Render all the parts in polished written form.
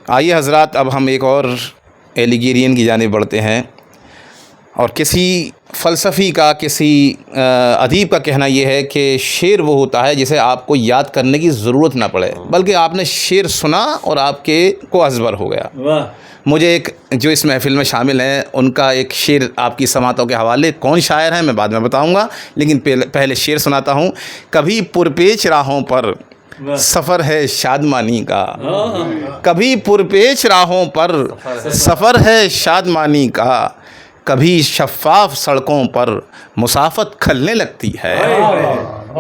آئیے حضرات، اب ہم ایک اور ایلیگیرین کی جانب بڑھتے ہیں، اور کسی فلسفی کا، کسی ادیب کا کہنا یہ ہے کہ شعر وہ ہوتا ہے جسے آپ کو یاد کرنے کی ضرورت نہ پڑے، بلکہ آپ نے شعر سنا اور آپ کے کو ازبر ہو گیا۔ مجھے ایک جو اس محفل میں شامل ہیں ان کا ایک شعر آپ کی سماعتوں کے حوالے، کون شاعر ہیں میں بعد میں بتاؤں گا، لیکن پہلے شعر سناتا ہوں۔ کبھی پرپیچ راہوں پر سفر ہے شادمانی کا، کبھی پرپیچ راہوں پر سفر ہے شادمانی کا، کبھی شفاف سڑکوں پر مسافت کھلنے لگتی ہے،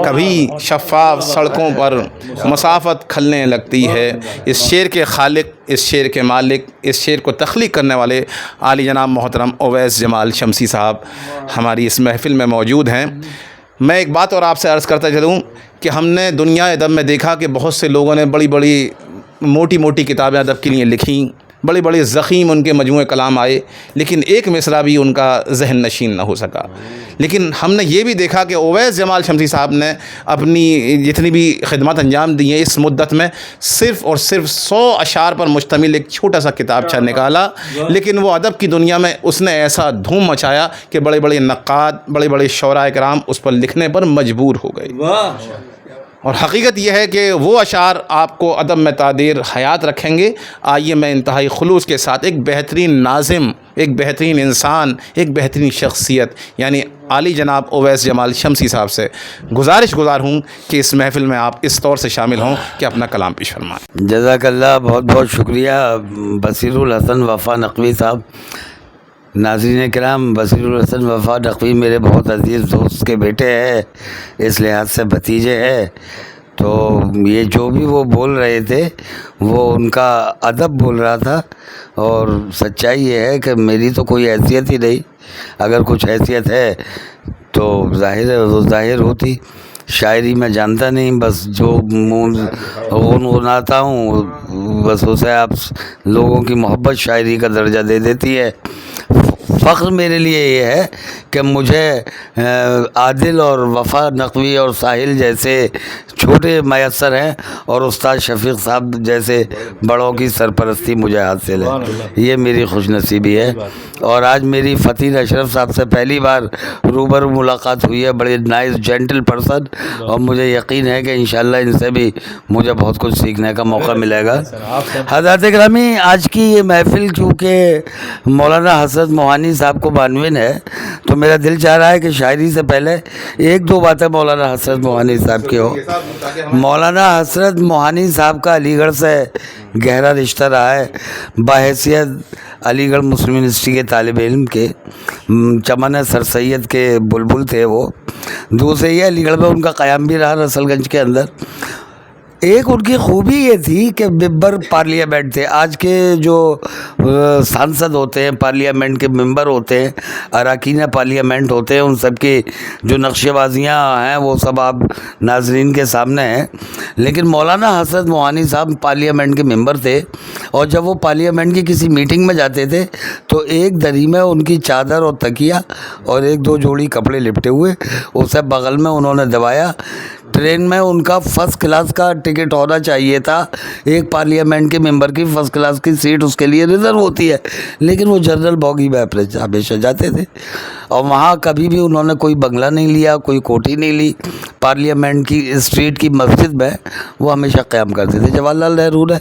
کبھی شفاف سڑکوں پر مسافت کھلنے لگتی ہے۔ اس شعر کے خالق، اس شعر کے مالک، اس شعر کو تخلیق کرنے والے عالی جناب محترم اویس جمال شمسی صاحب ہماری اس محفل میں موجود ہیں۔ میں ایک بات اور آپ سے عرض کرتا چلوں کہ ہم نے دنیا ادب میں دیکھا کہ بہت سے لوگوں نے بڑی بڑی موٹی موٹی کتابیں ادب کے لیے لکھیں، بڑے بڑے ضخیم ان کے مجموعے کلام آئے، لیکن ایک مصرع بھی ان کا ذہن نشین نہ ہو سکا۔ لیکن ہم نے یہ بھی دیکھا کہ اویس جمال شمسی صاحب نے اپنی جتنی بھی خدمات انجام دی ہیں اس مدت میں صرف اور صرف 100 اشعار پر مشتمل ایک چھوٹا سا کتابچہ نکالا، لیکن وہ ادب کی دنیا میں اس نے ایسا دھوم مچایا کہ بڑے بڑے نقاد، بڑے بڑے شعراء کرام اس پر لکھنے پر مجبور ہو گئے۔ اور حقیقت یہ ہے کہ وہ اشعار آپ کو ادب میں تعدیر حیات رکھیں گے۔ آئیے میں انتہائی خلوص کے ساتھ ایک بہترین ناظم، ایک بہترین انسان، ایک بہترین شخصیت یعنی عالی جناب اویس جمال شمسی صاحب سے گزار ہوں کہ اس محفل میں آپ اس طور سے شامل ہوں کہ اپنا کلام پیش فرمائیں۔ جزاک اللہ، بہت بہت شکریہ بصیر الحسن وفا نقوی صاحب۔ ناظرین کرام، بصیر الحسن وفا نقوی میرے بہت عزیز دوست کے بیٹے ہیں، اس لحاظ سے بھتیجے ہیں، تو یہ جو بھی وہ بول رہے تھے وہ ان کا ادب بول رہا تھا، اور سچائی یہ ہے کہ میری تو کوئی حیثیت ہی نہیں، اگر کچھ حیثیت ہے تو ظاہر ہے وہ ظاہر ہوتی۔ شاعری میں جانتا نہیں، بس جو گنگناتا ہوں بس اسے آپ لوگوں کی محبت شاعری کا درجہ دے دیتی ہے۔ فخر میرے لیے یہ ہے کہ مجھے عادل اور وفا نقوی اور ساحل جیسے چھوٹے میسر ہیں، اور استاد شفیق صاحب جیسے بڑوں کی سرپرستی مجھے حاصل ہے، یہ میری خوش نصیبی ہے۔ اور آج میری فتح اشرف صاحب سے پہلی بار روبرو ملاقات ہوئی ہے، بڑے نائس جینٹل پرسن، اور مجھے یقین ہے کہ انشاءاللہ ان سے بھی مجھے بہت کچھ سیکھنے کا موقع ملے گا۔ حضرات گرامی، آج کی یہ محفل چونکہ مولانا حسرت موہانی صاحب کو معنون ہے، تو میرا دل چاہ رہا ہے کہ شاعری سے پہلے ایک دو باتیں مولانا حسرت موہانی صاحب کی ہو۔ مولانا حسرت موہانی صاحب کا علی گڑھ سے گہرا رشتہ رہا ہے، بحیثیت علی گڑھ مسلم یونیورسٹی کے طالب علم کے، چمن سر سید کے بلبل تھے وہ۔ دوسرے یہ علی گڑھ میں ان کا قیام بھی رہا رسل گنج کے اندر۔ ایک ان کی خوبی یہ تھی کہ ممبر پارلیمنٹ تھے، آج کے جو سانسد ہوتے ہیں، پارلیمنٹ کے ممبر ہوتے ہیں، اراکین پارلیمنٹ ہوتے ہیں، ان سب کی جو نقشے بازیاں ہیں وہ سب آپ ناظرین کے سامنے ہیں، لیکن مولانا حسرت موہانی صاحب پارلیمنٹ کے ممبر تھے، اور جب وہ پارلیمنٹ کی کسی میٹنگ میں جاتے تھے تو ایک دری میں ان کی چادر اور تکیہ اور ایک دو جوڑی کپڑے لپٹے ہوئے، اسے بغل میں انہوں نے دبایا۔ ٹرین میں ان کا فرسٹ کلاس کا ٹکٹ ہونا چاہیے تھا، ایک پارلیمنٹ کے ممبر کی فرسٹ کلاس کی سیٹ اس کے لیے ریزرو ہوتی ہے، لیکن وہ جنرل بوگی میں ہمیشہ جاتے تھے، اور وہاں کبھی بھی انہوں نے کوئی بنگلہ نہیں لیا، کوئی کوٹھی نہیں لی۔ پارلیمنٹ کی اسٹریٹ کی مسجد میں وہ ہمیشہ قیام کرتے تھے۔ جواہر لال نہرو نے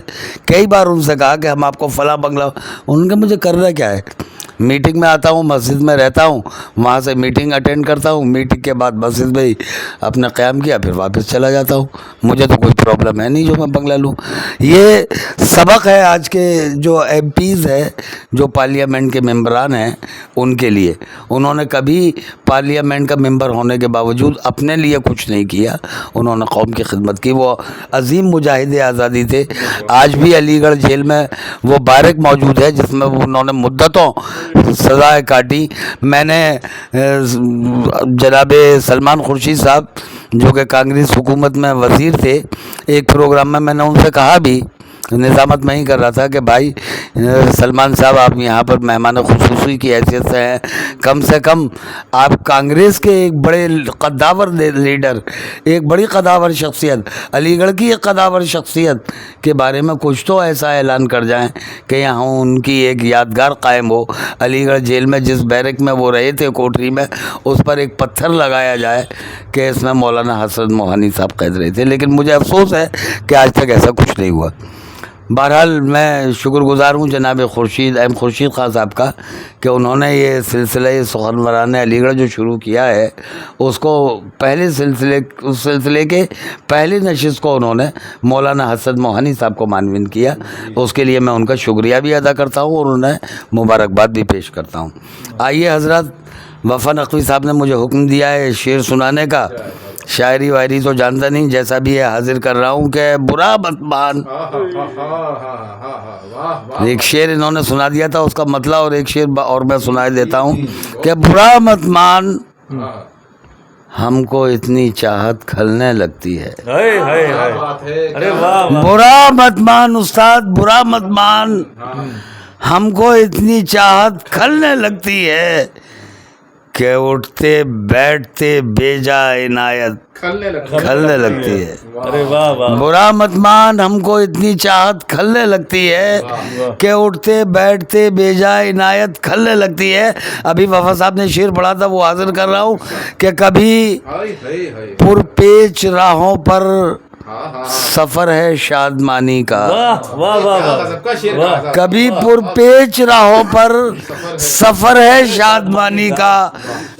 کئی بار ان سے کہا کہ ہم آپ کو فلاں بنگلہ، ان کا مجھے کرنا کیا ہے، میٹنگ میں آتا ہوں، مسجد میں رہتا ہوں، وہاں سے میٹنگ اٹینڈ کرتا ہوں، میٹنگ کے بعد مسجد میں ہی اپنا قیام کیا، پھر واپس چلا جاتا ہوں، مجھے تو کوئی پرابلم ہے نہیں جو میں بنگلہ لوں۔ یہ سبق ہے آج کے جو ایم پیز ہیں، جو پارلیمنٹ کے ممبران ہیں، ان کے لیے۔ انہوں نے کبھی پارلیمنٹ کا ممبر ہونے کے باوجود اپنے لیے کچھ نہیں کیا، انہوں نے قوم کی خدمت کی۔ وہ عظیم مجاہد آزادی تھے۔ آج بھی علی گڑھ جیل میں وہ بارک موجود ہے جس میں انہوں نے مدتوں سزائیں کاٹی۔ میں نے جناب سلمان خورشید صاحب جو کہ کانگریس حکومت میں وزیر تھے، ایک پروگرام میں نے ان سے کہا بھی نظامت میں ہی کر رہا تھا کہ بھائی سلمان صاحب آپ یہاں پر مہمان خصوصی کی حیثیت سے ہیں، کم سے کم آپ کانگریس کے ایک بڑے قداور لیڈر، ایک بڑی قداور شخصیت، علی گڑھ کی ایک قداور شخصیت کے بارے میں کچھ تو ایسا اعلان کر جائیں کہ یہاں ان کی ایک یادگار قائم ہو۔ علی گڑھ جیل میں جس بیرک میں وہ رہے تھے، کوٹری میں، اس پر ایک پتھر لگایا جائے کہ اس میں مولانا حسرت موہانی صاحب قید رہے تھے، لیکن مجھے افسوس ہے کہ آج تک ایسا کچھ نہیں ہوا۔ بہرحال میں شکر گزار ہوں جناب خورشید خان صاحب کا کہ انہوں نے یہ سلسلہ سخنوران علی گڑھ جو شروع کیا ہے، اس کو اس سلسلے کے پہلی نشست کو انہوں نے مولانا حسرت موہانی صاحب کو معنون کیا۔ اس کے لیے میں ان کا شکریہ بھی ادا کرتا ہوں اور انہیں مبارکباد بھی پیش کرتا ہوں۔ آئیے حضرات، وفا نقوی صاحب نے مجھے حکم دیا ہے شعر سنانے کا۔ شاعری وائری تو جانتا نہیں، جیسا بھی ہے حاضر کر رہا ہوں کہ برا مت مان۔ ایک شعر انہوں نے سنا دیا تھا، اس کا مطلب اور ایک شعر اور میں سنا دیتا ہوں کہ برا مت مان ہم کو اتنی چاہت کھلنے لگتی ہے۔ برا مت مان استاد، برا مت مان ہم کو اتنی چاہت کھلنے لگتی ہے کہ اٹھتے بیٹھتے بے جا عنایت کھلنے لگتی ہے۔ برا مت مان ہم کو اتنی چاہت کھلنے لگتی ہے کہ اٹھتے بیٹھتے بے جا عنایت کھلنے لگتی ہے۔ ابھی وفا صاحب نے شعر پڑھا تھا، وہ حاضر کر رہا ہوں کہ کبھی پرپیچ راہوں پر سفر ہے شادمانی کا، کبھی پرپیچ راہوں پر سفر ہے شادمانی کا،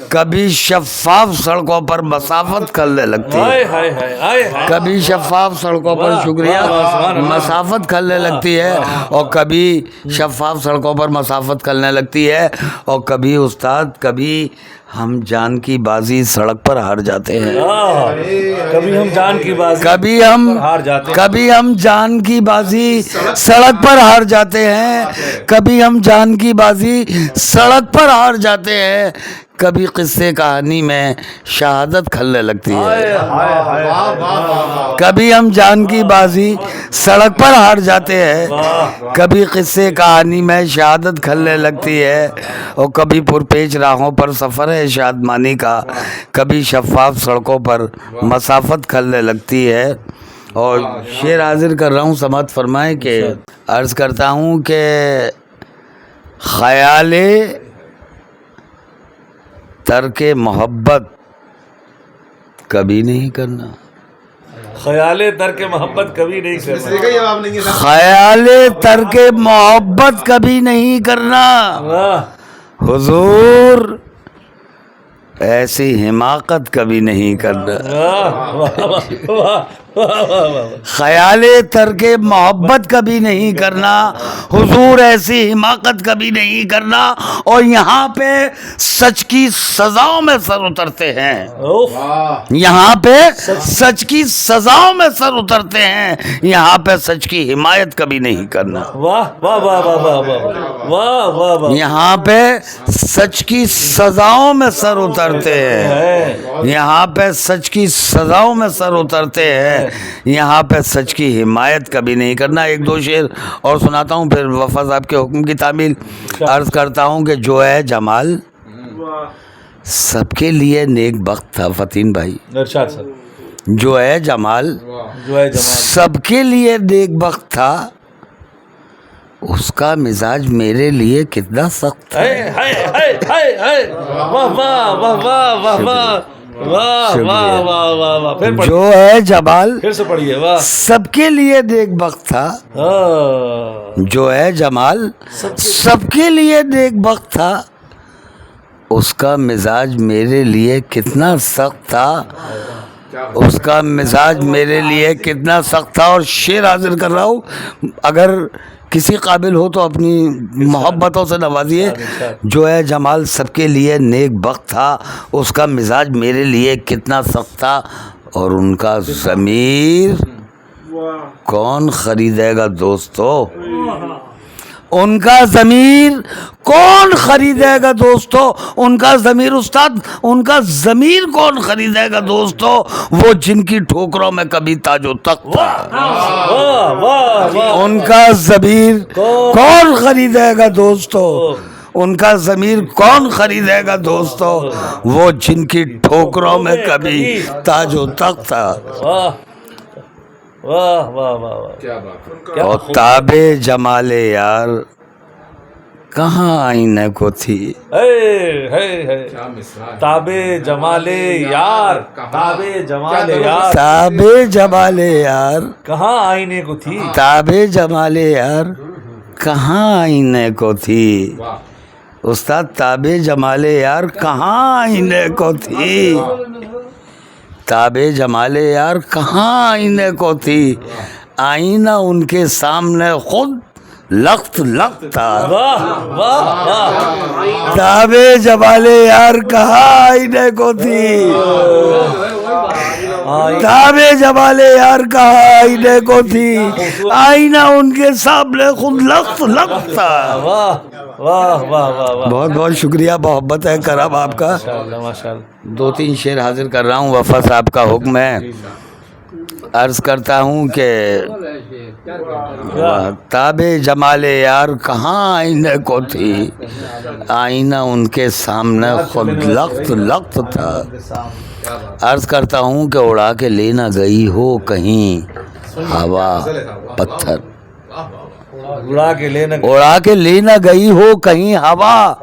کبھی شفاف سڑکوں پر مسافت کھلنے لگتی ہے، کبھی شفاف سڑکوں پر شکریہ مسافت کھلنے لگتی ہے، اور کبھی شفاف سڑکوں پر مسافت کھلنے لگتی ہے، اور کبھی استاد کبھی ہم جان کی بازی سڑک پر ہار جاتے ہیں، کبھی ہم جان کی بازی کبھی ہم جان کی بازی سڑک پر ہار جاتے ہیں، کبھی ہم جان کی بازی سڑک پر ہار جاتے ہیں، کبھی قصے کہانی میں شہادت کھلنے لگتی ہے، کبھی ہم جان کی بازی سڑک پر ہار جاتے ہیں، کبھی قصے کہانی میں شہادت کھلنے لگتی ہے، اور کبھی پرپیچ راہوں پر سفر ہے شادمانی کا، کبھی شفاف سڑکوں پر مسافت کھلنے لگتی ہے۔ اور شعر حاضر کر رہا ہوں، سماعت فرمائیں کہ عرض کرتا ہوں کہ خیال ترک محبت کبھی نہیں کرنا، خیال ترک محبت کبھی نہیں کرنا، خیال ترک محبت کبھی نہیں کرنا، حضور ایسی حماقت کبھی نہیں کرنا، خیال ترک محبت کبھی نہیں کرنا، حضور ایسی حماقت کبھی نہیں کرنا، اور یہاں پہ سچ کی سزاؤں میں سر اترتے ہیں، یہاں پہ سچ کی سزاؤں میں سر اترتے ہیں، یہاں پہ سچ کی حمایت کبھی نہیں کرنا، یہاں پہ سچ کی سزاؤں میں سر اترتے ہیں، یہاں پہ سچ کی سزاؤں میں سر اترتے ہیں، یہاں پہ سچ کی حمایت کبھی نہیں کرنا۔ ایک دو شعر اور سناتا ہوں، پھر وفا صاحب کے حکم کی تعمیل عرض کرتا ہوں کہ جو ہے جمال سب کے لیے نیک بخت تھا، فتین بھائی، جو ہے جمال سب کے لیے نیک بخت تھا، اس کا مزاج میرے لیے کتنا سخت تھا، جو ہے جمال سب کے لیے نیک بخت تھا، جو ہے جمال سب کے لیے نیک بخت تھا، اس کا مزاج میرے لیے کتنا سخت تھا، اس کا مزاج میرے لیے کتنا سخت تھا۔ اور شعر حاضر کر رہا ہوں، اگر کسی قابل ہو تو اپنی محبتوں سے نوازیے۔ جو ہے جمال سب کے لیے نیک بخت تھا، اس کا مزاج میرے لیے کتنا سخت تھا، اور ان کا ضمیر کون خریدے گا دوستو، ان کا ضمیر کون خریدے گا دوستو؟ ان کا ضمیر استاد، ان کا ضمیر کون خریدے گا دوستو؟ وہ جن کی ٹھوکروں میں کبھی تاج و تخت تھا۔ واہ واہ واہ، ان کا ضمیر کون خریدے گا دوستو؟ ان کا ضمیر کون خریدے گا دوستو؟ وہ جن کی ٹھوکروں میں کبھی تاج و تخت تھا۔ واہ واہ واہ واہ واہ، اور تاب جمال یار کہاں آئینے کو تھی؟ تاب جمال یار، تاب جمال یار تاب جمال یار کہاں آئینے کو تھی؟ تاب جمال یار کہاں آئینے کو تھی؟ استاد تاب جمال یار کہاں آئینے کو تھی؟ تاب جمال یار کہاں آئینے کو تھی؟ آئینہ ان کے سامنے خود لخت لخت تھا۔ واہ واہ واہ، تاب جمال یار کہاں آئینے کو تھی؟ تاب جمال یار کہاں آئینے کو تھی؟ آئینہ ان کے سامنے خود لخت لخت تھا۔ واہ واہ واہ واہ واہ، بہت بہت شکریہ، محبت ہے کرم آپ کا۔ ماشاءاللہ ماشاءاللہ، 2-3 شعر حاصل کر رہا ہوں، وفا صاحب کا حکم ہے۔ عرض کرتا ہوں کہ تاب جمال یار کہاں آئینے کو تھی؟ آئینہ ان کے سامنے خود لخت لخت تھا۔ عرض کرتا ہوں کہ اڑا کے لے نہ گئی ہو کہیں ہوا پتھر، اڑا کے لینا، اڑا کے لے نہ گئی ہو کہیں ہوا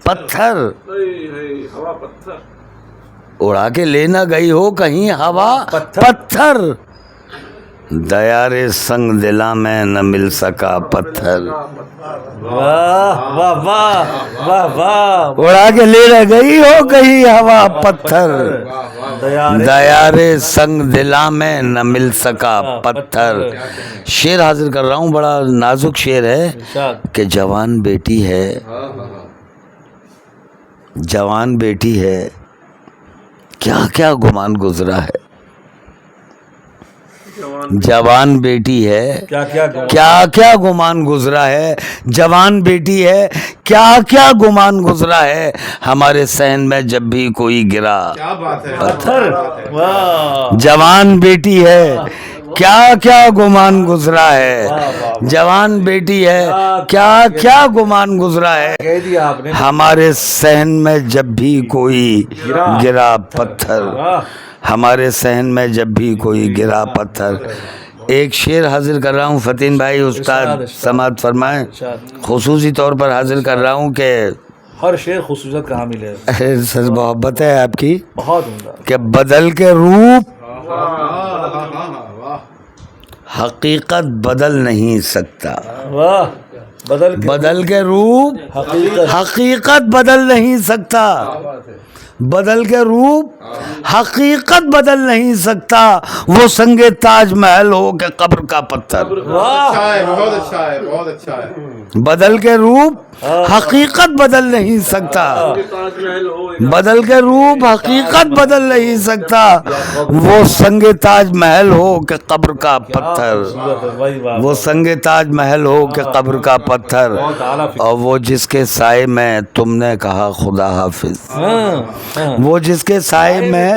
پتھر، اڑا کے لے نہ گئی ہو کہیں ہوا پتھر، دیار سنگ دلا میں نہ مل سکا پتھر، واہ واہ واہ واہ واہ، اڑا کے لے نہ گئی ہو کہیں ہوا پتھر، دیار سنگ دلا میں نہ مل سکا پتھر۔ شعر حاضر کر رہا ہوں، بڑا نازک شعر ہے کہ جوان بیٹی ہے، جوان بیٹی ہے، کیا کیا گمان گزرا ہے، جوان بیٹی ہے کیا کیا کیا کیا گمان گزرا ہے، جوان بیٹی ہے کیا کیا گمان گزرا ہے، ہمارے صحن میں جب بھی کوئی گرا پتھر، واہ جوان بیٹی ہے کیا کیا گمان گزرا ہے، جوان بیٹی ہے کیا کیا گمان گزرا ہے، کہہ دیا آپ نے، ہمارے صحن میں جب بھی کوئی گرا پتھر، ہمارے صحن میں جب بھی کوئی گرا پتھر۔ ایک شعر حاضر کر رہا ہوں، فتین بھائی استاد سماعت فرمائیں، خصوصی طور پر حاضر کر رہا ہوں کہ ہر شعر خصوصیت کہاں ملے ہے، سر محبت ہے آپ کی، بہت عمدہ، کہ بدل کے روپ حقیقت بدل نہیں سکتا، واہ، بدل کے روپ حقیقت بدل نہیں سکتا، بدل کے روپ حقیقت بدل نہیں سکتا، وہ سنگ تاج محل ہو کہ قبر کا پتھر، بہت اچھا ہے، بہت اچھا ہے۔ بدل کے روپ حقیقت بدل نہیں سکتا، بدل کے روپ حقیقت بدل نہیں سکتا، وہ سنگ تاج محل ہو کہ قبر کا پتھر، وہ سنگ تاج محل ہو کہ قبر کا پتھر، اور وہ جس کے سائے میں تم نے کہا خدا حافظ، وہ جس کے سائے میں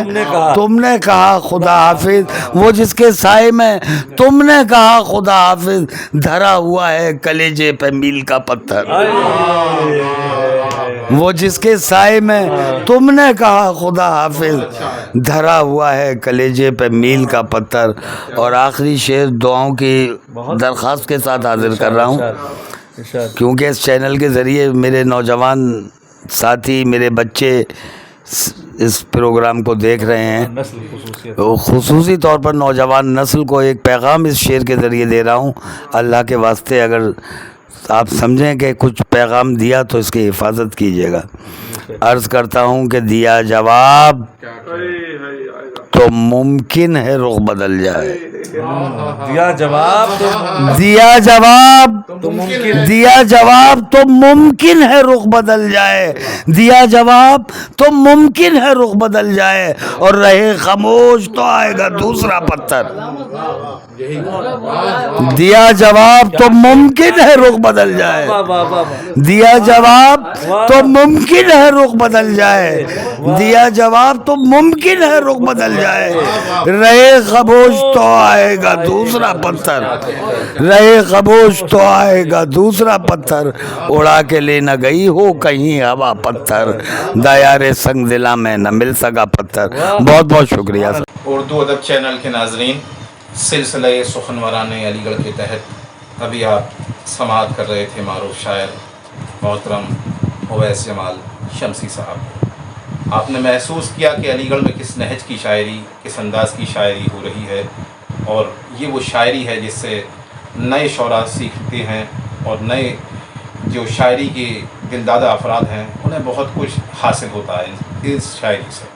تم نے کہا خدا حافظ، وہ جس کے سائے میں تم نے کہا خدا حافظ، دھرا ہوا ہے کلیجے پہ میل کا پتھر، وہ جس کے سائے میں تم نے کہا خدا حافظ، دھرا ہوا ہے کلیجے پہ میل کا پتھر۔ اور آخری شعر دعاؤں کی درخواست کے ساتھ حاضر کر رہا ہوں، کیونکہ اس چینل کے ذریعے میرے نوجوان ساتھی، میرے بچے اس پروگرام کو دیکھ رہے ہیں، خصوصی طور پر نوجوان نسل کو ایک پیغام اس شعر کے ذریعے دے رہا ہوں۔ اللہ کے واسطے اگر آپ سمجھیں کہ کچھ پیغام دیا تو اس کی حفاظت کیجیے گا۔ عرض کرتا ہوں کہ دیا جواب تو ممکن ہے رخ بدل جائے. دیا جواب تو دیا جواب ممکن دیا جواب تو ممکن ہے رخ بدل جائے. دیا جواب تو ممکن ہے رخ بدل جائے. اور رہے خاموش تو آئے گا دوسرا پتھر. دیا جواب تو ممکن ہے رخ بدل جائے. واہ واہ واہ واہ. دیا جواب تو ممکن ہے رخ بدل جائے. دیا جواب تو ممکن ہے رخ بدل جائے. رہے خاموش تو آئے گا دوسرا پتھر. رہے خاموش تو آئے گا دوسرا پتھر. اڑا کے لے نہ گئی ہو کہیں ہوا پتھر. دیار سنگ دلا میں نہ مل سکا پتھر. بہت بہت شکریہ. اردو ادب چینل کے ناظرین، سلسلہ سخنوران علی گڑھ کے تحت ابھی آپ سماعت کر رہے تھے معروف شاعر محترم اویس جمال شمسی صاحب. آپ نے محسوس کیا کہ علی گڑھ میں کس نہج کی شاعری، کس انداز کی شاعری ہو رہی ہے، اور یہ وہ شاعری ہے جس سے نئے شعراء سیکھتے ہیں، اور نئے جو شاعری کے دلدادہ افراد ہیں انہیں بہت کچھ حاصل ہوتا ہے اس شاعری سے.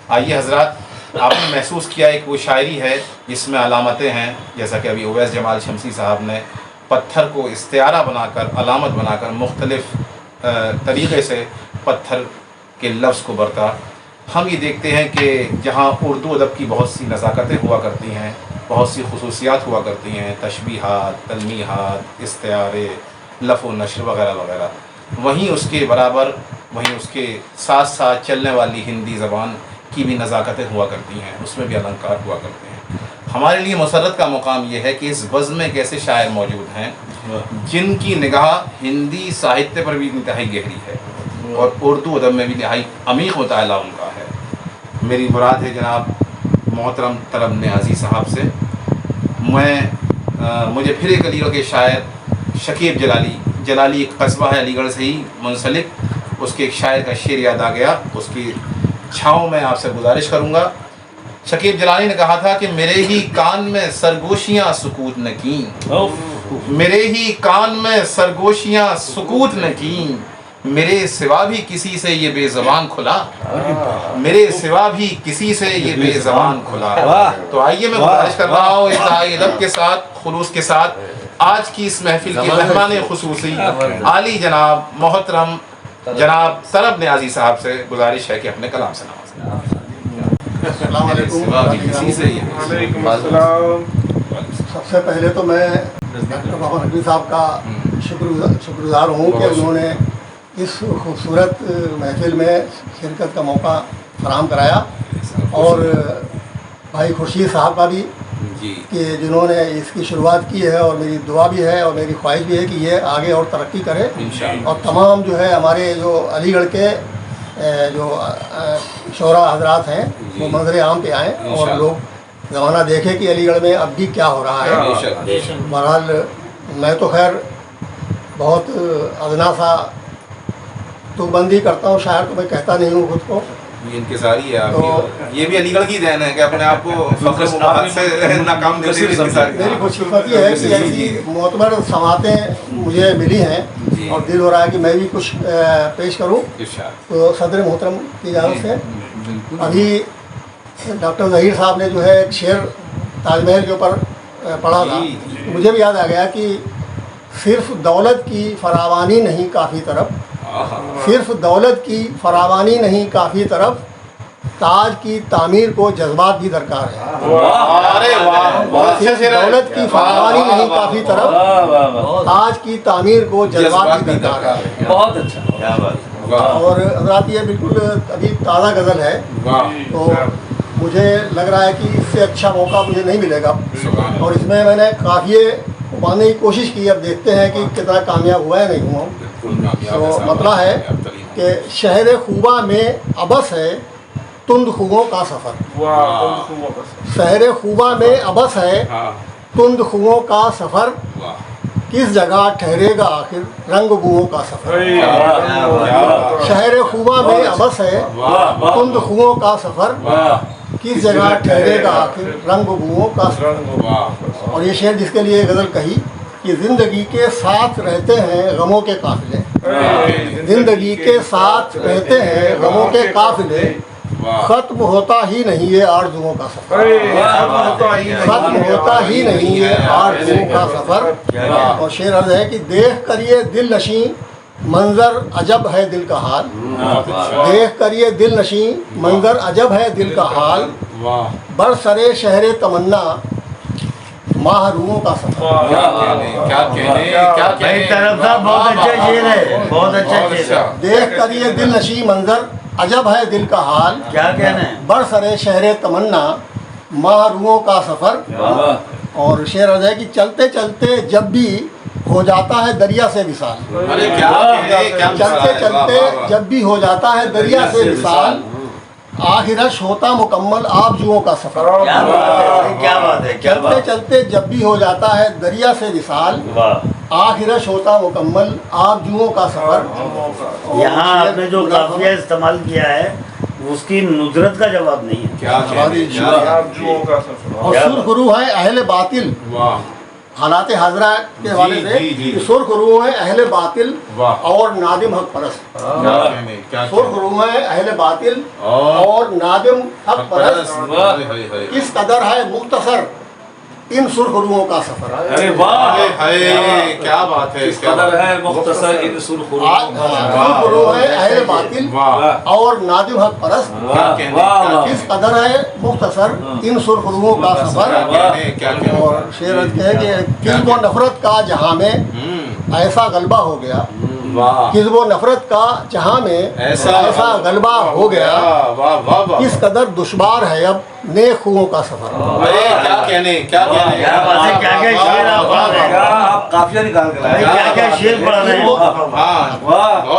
آئیے حضرات، آپ نے محسوس کیا ایک وہ شاعری ہے جس میں علامتیں ہیں، جیسا کہ ابھی اویس جمال شمسی صاحب نے پتھر کو استعارہ بنا کر، علامت بنا کر مختلف طریقے سے پتھر کے لفظ کو برتا. ہم یہ دیکھتے ہیں کہ جہاں اردو ادب کی بہت سی نزاکتیں ہوا کرتی ہیں، بہت سی خصوصیات ہوا کرتی ہیں، تشبیہات، تلمیحات، استعارے، لف و نشر وغیرہ وغیرہ، وہیں اس کے برابر، وہیں اس کے ساتھ ساتھ چلنے والی ہندی زبان کی بھی نزاکتیں ہوا کرتی ہیں، اس میں بھی النکار ہوا کرتے ہیں. ہمارے لیے مسرت کا مقام یہ ہے کہ اس بزم میں ایک ایسے شاعر موجود ہیں جن کی نگاہ ہندی ساہتیہ پر بھی انتہائی گہری ہے اور اردو ادب میں بھی نہائی عمیق مطالعہ ان کا ہے. میری مراد ہے جناب محترم طلب نیازی صاحب سے. مجھے پھر ایک علی گڑھ کے شاعر شکیب جلالی ایک قصبہ ہے علی گڑھ سے ہی منسلک، اس کے ایک شاعر کا شعر یاد آ گیا، اس کی چھاؤں میں آپ سے گزارش کروں گا. شکیب جلالی نے کہا تھا کہ میرے ہی کان میں سرگوشیاں سکوت نہ کیں، میرے ہی کان میں سرگوشیاں سکوت نہ کیں، میرے سوا بھی کسی سے یہ بے زبان کھلا، میرے سوا بھی کسی سے یہ بے زبان کھلا. تو آئیے میں گزارش کر رہا ہوں انتہائی ادب کے ساتھ، خلوص کے ساتھ، آج کی اس محفل کے مہمان خصوصی عالی جناب محترم جناب طلب نیازی صاحب سے گزارش ہے کہ اپنے کلام سے نوازیں. السلام علیکم. کسی سے یہ وعلیکم السلام. سب سے پہلے تو میں ڈاکٹر محمد حفیظ صاحب کا شکر گزار ہوں کہ انہوں نے اس خوبصورت محفل میں شرکت کا موقع فراہم کرایا، اور بھائی خورشید صاحب کا بھی کہ جنہوں نے اس کی شروعات کی ہے، اور میری دعا بھی ہے اور میری خواہش بھی ہے کہ یہ آگے اور ترقی کرے، اور تمام جو ہے ہمارے جو علی گڑھ کے جو شعراء حضرات ہیں وہ منظر عام پہ آئیں اور لوگ زمانہ دیکھیں کہ علی گڑھ میں اب بھی کیا ہو رہا ہے. بہرحال میں تو خیر بہت ادنا سا تو بندی کرتا ہوں، شاعر تو میں کہتا نہیں ہوں خود کو. یہ انکساری ہے آپ کی، یہ بھی علی گڑھ کی دین ہے کہ اپنے آپ کو فخر و فخر سے ناکام دیتے ہوئے انکساری. میری خوش قسمتی ہے کہ ایسی معتبر سماعتیں مجھے ملی ہیں، اور دل ہو رہا ہے کہ میں بھی کچھ پیش کروں. تو صدر محترم کی جانب سے ابھی ڈاکٹر ظہیر صاحب نے جو ہے ایک شعر تاج محل کے اوپر پڑھا تھا، مجھے بھی یاد آ گیا کہ صرف دولت کی فراوانی نہیں کافی طرف، صرف دولت کی فراوانی نہیں کافی طرف، تاج کی تعمیر کو جذبات بھی درکار ہے. صرف دولت کی فراوانی نہیں کافی طرف، تاج کی تعمیر کو جذبات بھی درکار ہے. بہت اچھا. اور حضرات یہ بالکل ابھی تازہ غزل ہے، تو مجھے لگ رہا ہے کہ اس سے اچھا موقع مجھے نہیں ملے گا، اور اس میں نے قافیے باندھنے کی کوشش کی. اب دیکھتے ہیں کہ کتنا کامیاب ہوا ہے نہیں ہوا. تو مطلب ہے کہ شہر خوبہ میں ابس ہے تند خوبوں کا سفر، شہر خوبہ میں ابس ہے تند خوبوں کا سفر، کس جگہ ٹھہرے گا آخر رنگ بوؤں کا سفر. شہر خوبہ میں ابس ہے تند خوبوں کا سفر، کس جگہ ٹھہرے گا آخر رنگ بوؤں کا سفر. اور یہ شعر جس کے لیے غزل کہی کہ زندگی کے ساتھ رہتے ہیں غموں کے قافلے، زندگی کے ساتھ رہتے ہیں غموں کے قافلے، ختم ہوتا ہی نہیں ہے آرزوؤں کا سفر، ختم ہوتا ہی نہیں ہے آرزوؤں کا سفر۔ اور شعر عرض ہے کہ دیکھ کر یہ دل نشیں منظر عجب ہے دل کا حال، دیکھ کر یہ دل نشیں منظر عجب ہے دل کا حال، برسرے شہر تمنا ماہ روحوں کا سفر۔ بھائی طرف صاحب بہت اچھا شعر ہے، بہت اچھا شعر ہے۔ دیکھ کر یہ دل نشیں منظر عجب ہے دل کا حال، کیا کہنا ہے؟ برسرے شہر تمنا ماہ روحوں کا سفر۔ اور شعر عرض ہے کہ چلتے چلتے جب بھی ہو جاتا ہے دریا سے وصال، چلتے چلتے جب بھی ہو جاتا ہے دریا سے وصال، آخرش ہوتا مکمل آبجوؤں کا سفر۔ کیا بات ہے، کیا بات ہے، کیا چلتے بات ہے۔ چلتے جب بھی ہو جاتا ہے دریا سے وصال، آخرش ہوتا مکمل آبجوؤں کا سفر۔ یہاں آپ نے جو قافیہ استعمال کیا ہے اس کی ندرت کا جواب نہیں ہے۔ اور سرخ روح ہے اہل باطل، حالات حاضرہ کے حوالے سے کہ سرخ روح ہے اہل باطل اور نادم حق پرست، سرخ روح ہے اہل باطل اور نادم حق پرست، کس قدر ہے مختصر ان سرخ روحوں کا سفر۔ ارے واہ، کیا بات ہے، اس قدر ہے مختصر ان سرخ سرخ روح ہے اہل باطل اور نادم حق پرست، کس قدر ہے مختصر ان سرخ روحوں کا سفر۔ اور شعر ہے کہ کذب و نفرت کا جہاں میں ایسا غلبہ ہو گیا، کذب و نفرت کا جہاں میں ایسا غلبہ ہو گیا، کس قدر دشوار ہے اب نیک خوؤں کا سفر۔ آپ قافیہ نکال کے لائے، کیا کیا شعر پڑھ رہے ہیں؟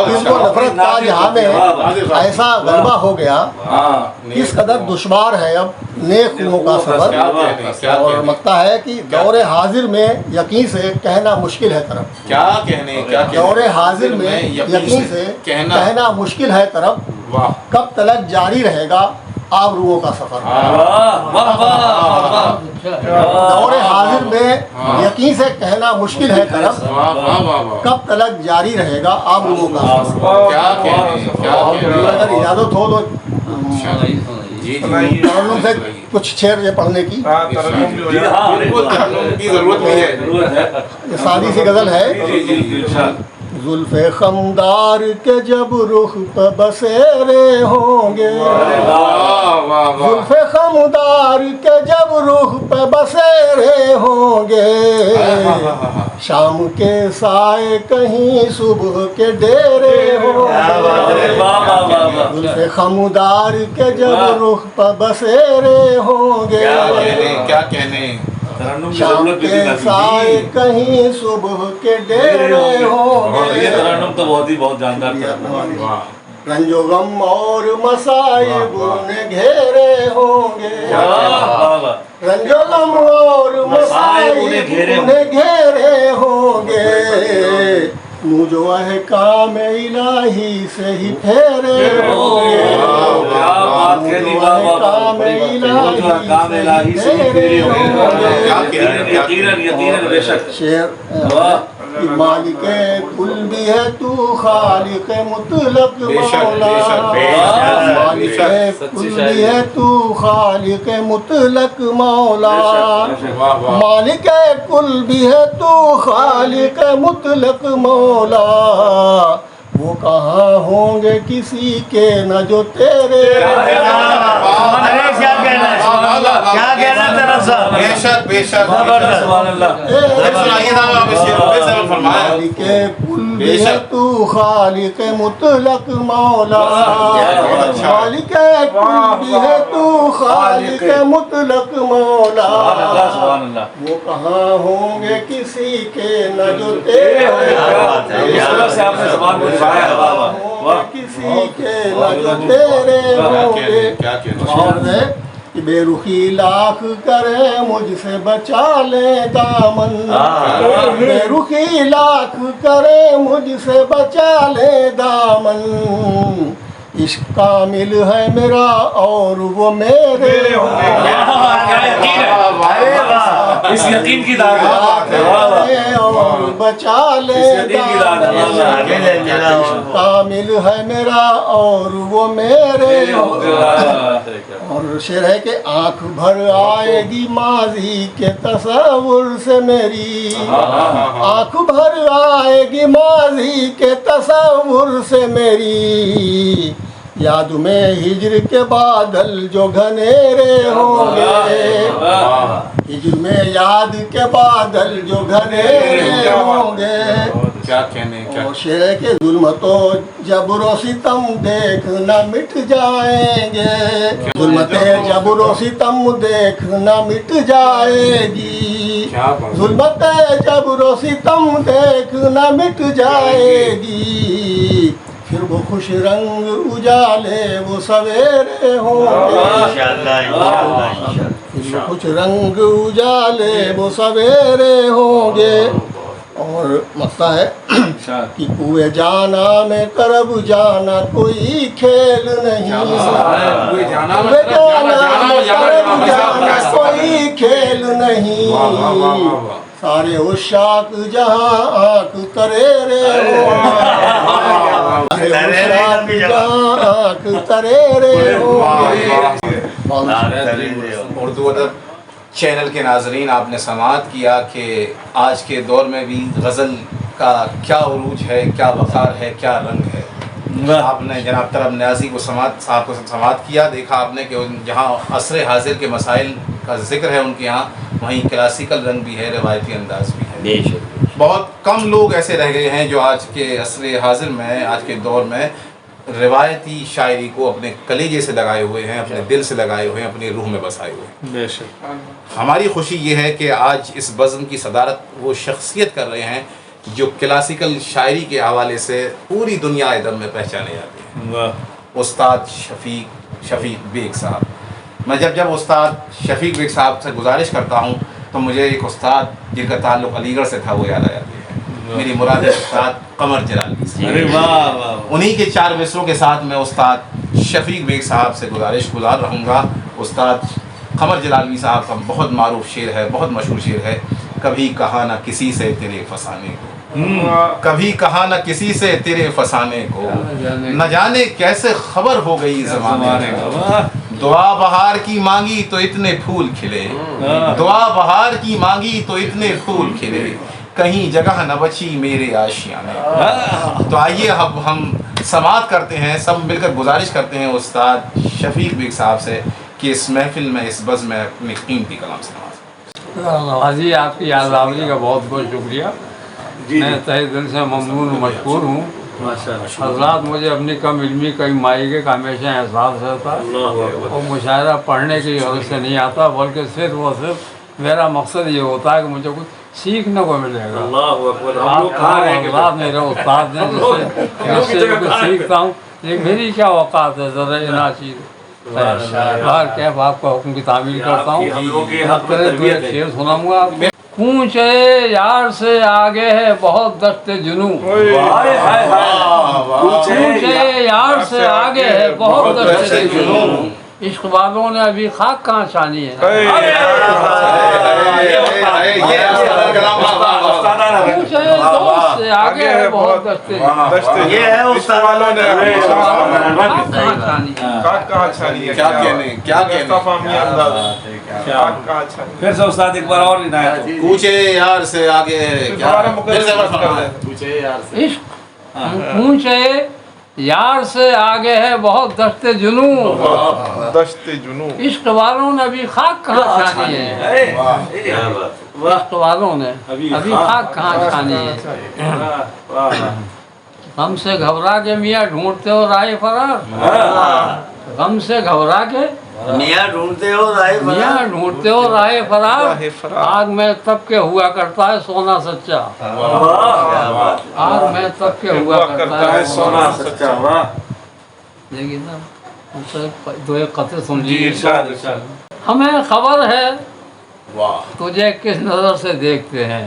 کذب و نفرت کا جہاں میں ایسا غلبہ ہو گیا، کس قدر دشوار ہے اب نیک خوؤں کا سفر۔ اور مقطع ہے کہ دور حاضر میں یقین سے کہنا مشکل ہے طرف، دور حاضر میں یقین سے کہنا مشکل ہے طرف، کب تلک جاری رہے گا آبروؤں کا سفر۔ دور حاضر میں یقین سے کہنا مشکل ہے طرف، کب تلک جاری رہے گا آبروؤں کا سفر۔ اگر اجازت ہو تو ترنم سے کچھ شعر پڑھنے کی ضرورت بھی ہے۔ یہ سادی سی غزل ہے۔ زلف خمدار کے جب رخ پہ بسیرے ہوں گے، زلف خمدار کے جب رخ پہ بسیرے ہوں گے، شام کے سائے کہیں صبح کے ڈیرے ہوں گے، زلف خمدار کے جب رخ پہ بسیرے ہوں گے، کیا کہنے، شام کے سائے کہیں صبح کے ڈیرے ہوں گے، یہ ترنم تو بہت جاندار ترنم ہے۔ رنج و غم اور مصائب انہیں گھیرے ہوں گے، رنج و غم اور مصائب انہیں گھیرے ہوں گے، منہ جو احکام الہی سے ہی پھیرے ہوں گے، احکام الہی سے ہی پھیرے ہوں گے۔ شعر مالک کل بھی ہے تو خالق مطلق مولا، مالک کل بھی ہے تو خالق مطلق مولا، مالک کل بھی ہے تو خالق مطلق مولا، وہ کہاں ہوں گے کسی کے نہ جو تیرے۔ کیا کہنا ہے، کیا کہنا ہے تیرا صاحب؟ بے شک بے شک، سبحان اللہ۔ سنائیے نا آپ اس شعر کو، فرمایا مالک کل بھی ہے تو خالق مطلق مولا، مالک کل بھی ہے تو خالق مطلق مولا، سبحان اللہ۔ وہ کہاں ہوں گے کسی کے نہ جو تیرے، سے آپ نے زبان کو دکھایا ہے، واہ واہ واہ۔ کسی کے نہ جو تیرے ہوں گے۔ کیا کہنا، اور ہے کہ بے رخی لاکھ کرے مجھ سے بچا لے دامن، بے رخی لاکھ کرے مجھ سے بچا لے دامن، عشق کامل ہے میرا اور وہ میرے ہوں گے۔ اس یقین کی داد ہے اور بچا لے کامل ہے میرا اور وہ میرے اور شعر ہے کہ آنکھ بھر آئے گی ماضی کے تصور سے میری آنکھ بھر آئے گی ماضی کے تصور سے میری یاد میں ہجر کے بادل جو گھنیرے ہوں گے ہجر میں یاد کے بادل جو گھنیرے ہوں گے کیا کہنے اور شعر ہے کہ ظلمت و جبر و ستم دیکھنا مٹ جائیں گے ظلمت جبر و ستم دیکھنا مٹ جائے گی ظلمت جبر و ستم دیکھنا مٹ جائے گی پھر وہ خوش رنگ اجالے وہ سویرے ہوں گے پھر وہ خوش رنگ اجالے وہ سویرے ہوں گے اور مسئلہ ہے کہ کوئے جانا میں کرب جانا کوئی کھیل نہیں کوئے جانا میں کرب جانا کوئی کھیل نہیں سارے عشاق جہاں آنکھ تریرے آنکھ تریرے اردو ادب چینل کے ناظرین، آپ نے سماعت کیا کہ آج کے دور میں بھی غزل کا کیا عروج ہے، کیا وقار ہے، کیا رنگ ہے۔ آپ نے جناب طرب نیازی کو سماعت کیا، دیکھا آپ نے کہ جہاں عصر حاضر کے مسائل کا ذکر ہے ان کے یہاں، وہیں کلاسیکل رنگ بھی ہے، روایتی انداز بھی ہے۔ بہت کم لوگ ایسے رہ گئے ہیں جو آج کے عصر حاضر میں، آج کے دور میں روایتی شاعری کو اپنے کلیجے سے لگائے ہوئے ہیں، اپنے دل سے لگائے ہوئے ہیں، اپنی روح میں بسائے ہوئے ہیں۔ بے شک ہماری خوشی یہ ہے کہ آج اس بزم کی صدارت وہ شخصیت کر رہے ہیں جو کلاسیکل شاعری کے حوالے سے پوری دنیا ادب میں پہچانے جاتے ہیں، استاد شفیق بیگ صاحب۔ میں جب استاد شفیق بیگ صاحب سے گزارش کرتا ہوں تو مجھے ایک استاد جن کا تعلق علی گڑھ سے تھا وہ یاد آ جاتے ہیں، میری مراد ہے استاد قمر جلالی سے۔ انہی کے 4 مصروں کے ساتھ میں استاد شفیق بیگ صاحب سے گزار رہوں گا۔ استاد قمر جلالی صاحب کا بہت معروف شعر ہے، بہت مشہور شعر ہے، کبھی کہا نہ کسی سے تیرے فسانے کو، کبھی کہا نہ کسی سے تیرے فسانے کو، نہ جانے کیسے خبر ہو گئی زمانے کو، دعا بہار کی مانگی تو اتنے پھول کھلے، دعا بہار کی مانگی تو اتنے پھول کھلے، کہیں جگہ نہ بچی میرے آشیانے۔ تو آئیے اب ہم سماعت کرتے ہیں، سب مل کر گزارش کرتے ہیں استاد شفیق بیگ صاحب سے کہ اس محفل میں، اس بزم میں اپنی قیمتی کلام سے نوازیں۔ نوازی آپ کی یاد آوری کا بہت بہت شکریہ، میں تہہ دل سے ممنون و مشکور ہوں۔ حضرات مجھے اپنی کم علمی کا مائیگے کا ہمیشہ احساس رہتا ہے اور مشاعرہ پڑھنے کی غرض سے نہیں آتا، بلکہ صرف میرا مقصد یہ ہوتا ہے کہ مجھے کچھ سیکھنے کو ملے گا۔ حضرات میرے استاد ہیں جس سے کچھ سیکھتا ہوں، لیکن میری کیا اوقات ہے ذرا ناچیز باہر کیف آپ کا حکم کی تعمیل کرتا ہوں۔ شعر سناؤں گا۔ کوچے یار سے آگے ہے بہت دشت جنوں، کوچے یار سے آگے ہے بہت دشت جنوں، عشق والوں نے ابھی خاک کہاں چھانی ہے۔ کوچے دوست سے آگے ہے بہت دشت جنوں، یہ ہے استاد والوں نے خاک کہاں چھانی ہے۔ کیا کہنے پھر سے استاد ایک بار اور عنایت ہو۔ کوچے یار سے آگے ہے، عشق کوچے یار سے آگے ہے بہت دشت جنوں، عشق والوں نے ابھی خاک کہاں چھانی ہے۔ عشق والوں نے ابھی خاک کہاں چھانی ہے۔ غم سے گھبرا کے میاں ڈھونڈتے ہو رائے فرار، غم سے گھبرا کے میاں ڈھونڈتے ہو رائے فرار، آگ میں تب کے ہوا کرتا ہے سونا سچا، آگ میں تب کے ہوا کرتا ہے سونا سچا۔ لیکن دو ایک قطعے سن لیجیے۔ ہمیں خبر ہے تجھے کس نظر سے دیکھتے ہیں،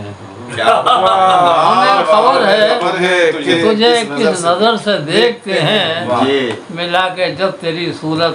ہمیں خبر ہے تجھے کس نظر سے دیکھتے ہیں، ملا کے جب تیری صورت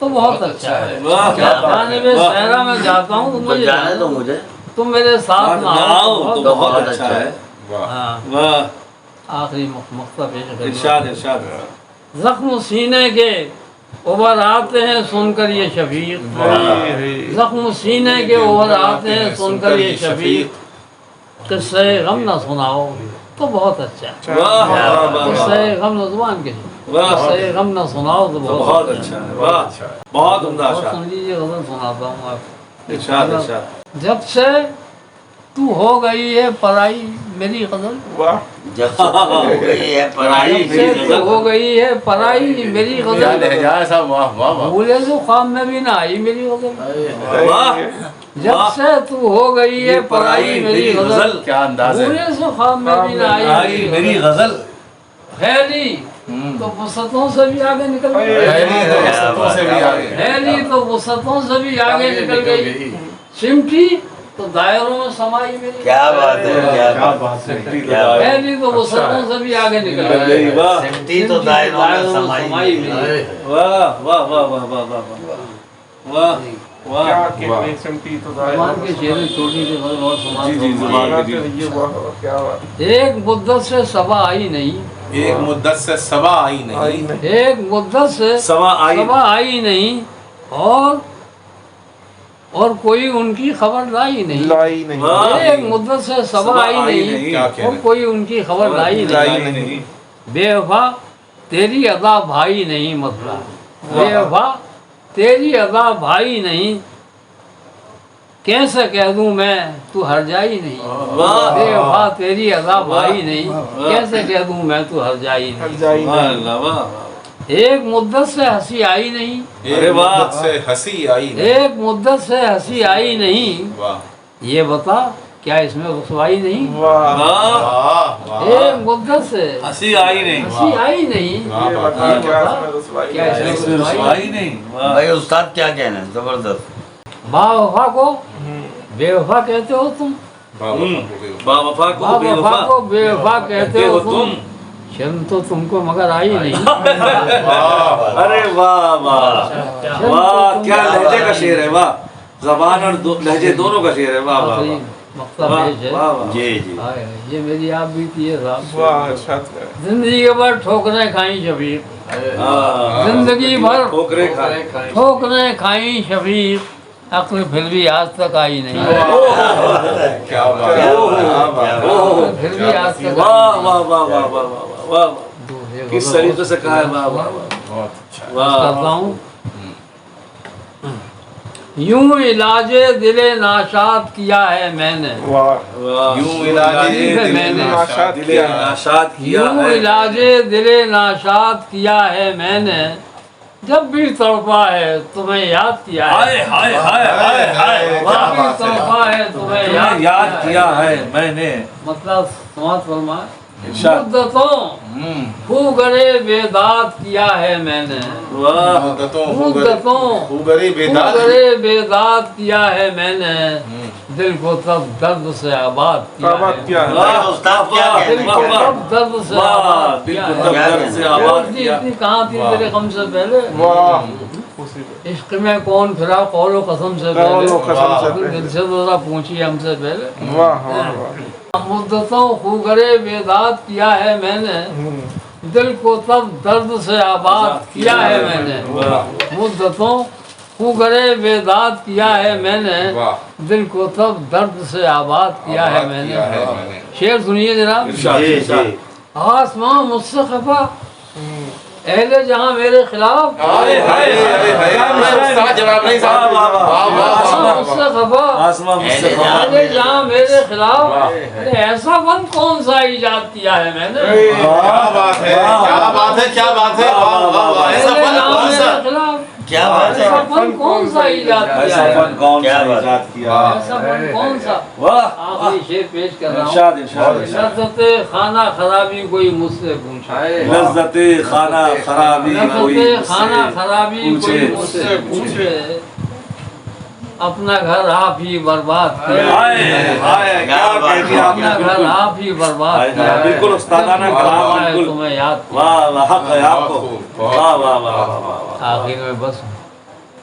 تو بہت اچھا ہے. واہ جانب صحرا میں جاتا ہوں تو مجھے جانے دو مجھے. تم میرے ساتھ نہ آؤ تو بہت اچھا ہے. ہاں واہ آخری مقطع پیش کرنا. ارشاد ارشاد. زخم سینے کے ابھر آتے ہیں سن کر یہ شفیق. زخم سینے کے ابھر آتے ہیں سن کر یہ شفیق. قصہ غم نہ سناؤ تو بہت اچھا ہے. واہ واہ واہ قصہ غم نہ زبان کے واہ. قصہ غم نہ سناؤ تو بہت بہت اچھا ہے. واہ بہت عمدہ اور اشعار. سن لیجیے غزل سناتا ہوں آپ. ارشاد ارشاد. جب سے تو ہو گئی ہے پرائی میری غزل. جب سے ہو گئی ہے پرائی جب سے تو ہو گئی ہے پرائی میری غزل. صاحب واہ واہ واہ. بھولے تو خواب میں بھی نہ آئی میری غزل. واہ جب سے تو ہو گئی ہے پرائی میری غزل. کیا انداز ہے. بھولے سے خواب میں بھی نہ آئی میری غزل. پھیلی تو وسعتوں سے بھی آگے نکل گئی. سے بھی آگے. پھیلی تو وسعتوں سے بھی آگے نکل گئی. سمٹی تو دائروں میں سمائی میری. کیا بات ہے. کیا بات ہے. پھیلی تو وسعتوں سے بھی آگے نکل گئی. واہ سمٹی تو دائروں میں سمائی میری. واہ واہ واہ واہ واہ واہ واہ واہ. زبان کے شعر چھوٹی سی غزل اور جی جی سماعت. زبان کی جی. ایک مدت سے صبا آئی نہیں. ایک مدت سے صبا آئی نہیں. ایک مدت سے سوا آئی. صبا آئی نہیں اور کوئی ان کی خبر لائی نہیں. واہ. ایک مدت سے صبا آئی نہیں کیا اور کہنا. کوئی ان کی خبر لائی نہیں. بے وفا تیری ادا بھائی نہیں مسئلہ. بے وفا تیری ادا بھائی نہیں. کیسے کہہ دوں میں تو ہر جائی نہیں. واہ. بے وفا تیری ادا بھائی نہیں. کیسے کہہ دوں میں تو ہر جائی نہیں. واہ اللہ واہ. ایک مدت سے ہنسی آئی نہیں. ایک مدت سے ہنسی آئی نہیں. ایک مدت سے ہنسی آئی نہیں. واہ یہ بتا کیا اس میں رسوائی نہیں. واہ واہ واہ. ایک مدت سے ہنسی آئی نہیں. ہنسی آئی نہیں. واہ واہ. کیا اس میں اس میں رسوائی رسوائی نہیں. واہ. بھائی استاد کیا کہنا ہے. زبردست. با وفا کو بے وفا کہتے ہو تم. با وفا کو با بے وفا وفا کو بے وفا کہتے ہو تم. شرم تو تم کو مگر آئی نہیں. ارے واہ واہ واہ. کیا لہجے کا شعر ہے. واہ. زبان اور لہجے دونوں کا شعر ہے. واہ واہ آخری واہ. مقطع واہ پیش ہے. واہ واہ. جی جی. ہائے، یہ میری آپ بھی تھی صاحب. زندگی بھر ٹھوکریں کھائیں شفیق. ہاں. زندگی بھر ٹھوکریں کھائے. ٹھوکریں کھائیں شفیق. عقل پھر بھی آج تک آئی نہیں. کیا بات ہے. عقل پھر بھی آج تک واہ آئی واہ واہ واہ واہ واہ واہ. نہیں. کس طریقے سے کہا ہے. واہ واہ بہت اچھا. کرتا واہ. ہوں. یوں علاج دل ناشاد کیا ہے میں نے. یوں علاج دل دل ناشاد کیا یوں ہے. علاج دل ناشاد کیا ہے میں نے. جب بھی تڑپا ہے تمہیں یاد کیا ہے. ہائے ہائے ہائے ہائے ہائے. جب بھی تڑپا ہے تمہیں تمہیں یاد کیا ہے میں نے. مطلب سماعت فرما. ارشاد. مدتوں خوگرے بیداد کیا ہے میں نے. واہ. مدتوں خوگرے بیداد. خوگرے بیداد کیا ہے میں نے. دل کو تب درد سے آباد کیا ہے. واہ. استاد کیا دل کہنا کو ہے. تب درد سے واہ. آباد دل کیا کو ہے. تب درد سے آباد کیا. اتنی کہاں تھی تیرے غم سے پہلے. عشق میں کون پھرا قول و قسم سے پہلے. دل سے ذرا پوچھی ہم سے پہلے. مدتوں خوگرے بیداد کیا ہے میں نے. دل کو تب درد سے آباد کیا ہے میں نے. مدتوں خوگرے بیداد کیا ہے میں نے. دل کو تب درد سے آباد کیا ہے میں نے. شعر سنیے جناب. ارشاد. جی ارشاد. جی. آسمان مجھ سے خفا اہل جہاں میرے خلاف. جواب نہیں صاحب. آسمان مجھ سے خفا آسمان مجھ سے خفا. اہل جہاں میرے خلاف. ارے ایسا فن کون سا ایجاد کیا ہے میں نے. کیا بات ہے. کیا بات ہے. کیا بات ہے. واہ واہ واہ. ایسا اہل فن جہاں کون سا. میرے خلاف. کیا بات ہے. ایسا فن کون سا ایجاد ایسا کیا ہے. فن کون کیا سا بات. ایجاد کیا. ایسا فن کون سا. واہ. آخری شعر پیش کر رہا ہوں. ارشاد. ارشاد. لذت خانہ خرابی کوئی مجھ سے پوچھا. لذت خانہ خرابی کوئی لذت خانہ خرابی کوئی پوچھے. مجھ سے پوچھے. اپنا گھر آپ ہی برباد کیا. ہائے ہائے. کیا کہہ دیا آپ اپنا نے. گھر آپ ہی برباد کیا. بالکل استادانہ کلام. ہے بالکل. تمہیں یاد کیا. واہ واہ. حق ہے آپ کو. واہ واہ واہ واہ واہ. آخر میں بس